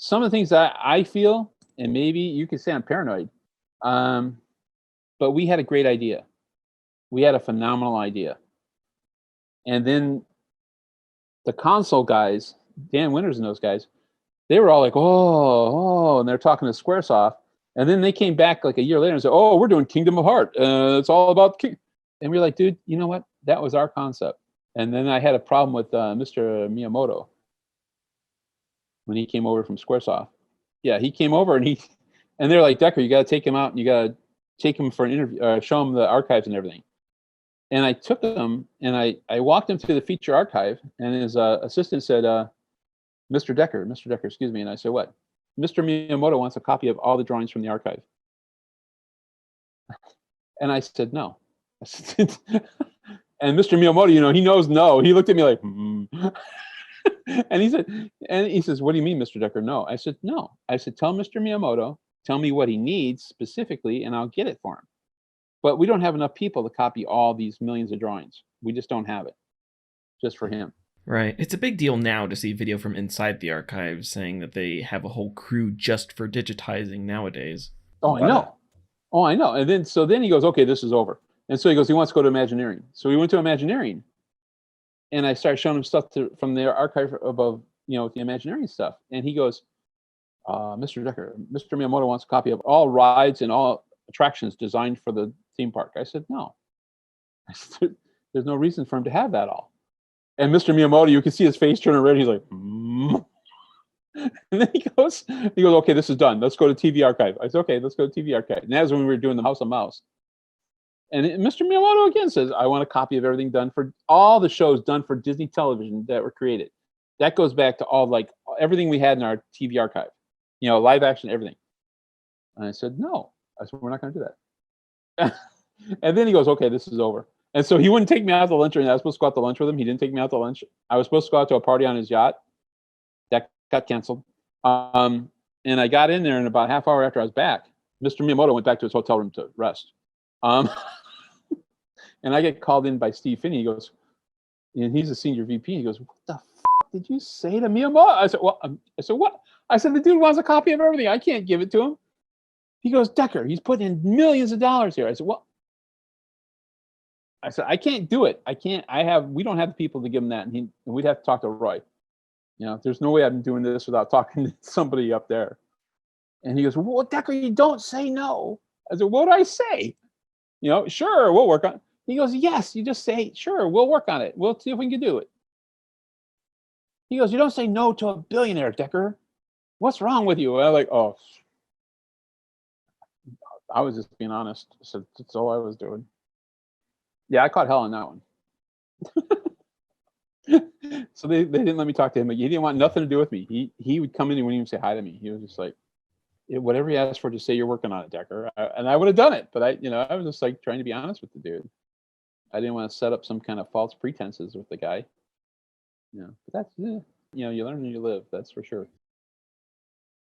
some of the things that I feel, and maybe you could say I'm paranoid, um, but we had a great idea. We had a phenomenal idea. And then the console guys, Dan Winters and those guys, they were all like, and they're talking to Squaresoft. And then they came back like a year later and said, oh, we're doing Kingdom of Heart. It's all about King. And we were like, dude, you know what? That was our concept. And then I had a problem with Mr. Miyamoto when he came over from Squaresoft. Yeah, he came over and they're like, Decker, you got to take him out and you got to take him for an interview, show him the archives and everything. And I took him and I walked him to the feature archive, and his assistant said, Mr. Decker, excuse me. And I said, what? Mr. Miyamoto wants a copy of all the drawings from the archive. And I said, no. And Mr. Miyamoto, he knows no. He looked at me like, and he says, what do you mean, Mr. Decker? No. I said, no. I said, tell Mr. Miyamoto, tell me what he needs specifically, and I'll get it for him. But we don't have enough people to copy all these millions of drawings. We just don't have it, just for him. Right. It's a big deal now to see video from inside the archives saying that they have a whole crew just for digitizing nowadays. Oh, I know. Oh, I know. And then he goes, okay, this is over. And so he goes, he wants to go to Imagineering. So we went to Imagineering, and I started showing him stuff from their archive above, the Imagineering stuff. And he goes, Mr. Decker, Mr. Miyamoto wants a copy of all rides and all attractions designed for the theme park. I said, no. I said, there's no reason for him to have that all. And Mr. Miyamoto, you can see his face turning red. He's like, And then he goes, okay, this is done. Let's go to TV Archive. I said, okay, let's go to TV Archive. And that was when we were doing the House of Mouse. And Mr. Miyamoto again says, I want a copy of everything done for all the shows done for Disney television that were created. That goes back to all everything we had in our TV archive, live action, everything. And I said, no. I said, we're not going to do that. And then he goes, okay, this is over. And so he wouldn't take me out to lunch, and I was supposed to go out to lunch with him. He didn't take me out to lunch. I was supposed to go out to a party on his yacht. That got canceled. And I got in there, and about half hour after I was back, Mr. Miyamoto went back to his hotel room to rest. And I get called in by Steve Finney. He goes, and he's a senior VP. He goes, what the did you say to Miyamoto? I said, what? I said, the dude wants a copy of everything. I can't give it to him. He goes, Decker, he's putting in millions of dollars here. I said, well, I can't do it. We don't have the people to give him that. And we'd have to talk to Roy. There's no way I'm doing this without talking to somebody up there. And he goes, well, Decker, you don't say no. I said, what do I say? Sure, we'll work on it. He goes, yes, you just say, sure, we'll work on it. We'll see if we can do it. He goes, you don't say no to a billionaire, Decker. What's wrong with you? And I'm like, oh, I was just being honest. So that's all I was doing. Yeah, I caught hell on that one. So they didn't let me talk to him. He didn't want nothing to do with me. He would come in and wouldn't even say hi to me. He was just like, whatever he asked for, just say you're working on it, Decker. And I would have ddone it. But I was just trying to be honest with the dude. I didn't want to set up some kind of false pretenses with the guy. But that's, you learn and you live. That's for sure.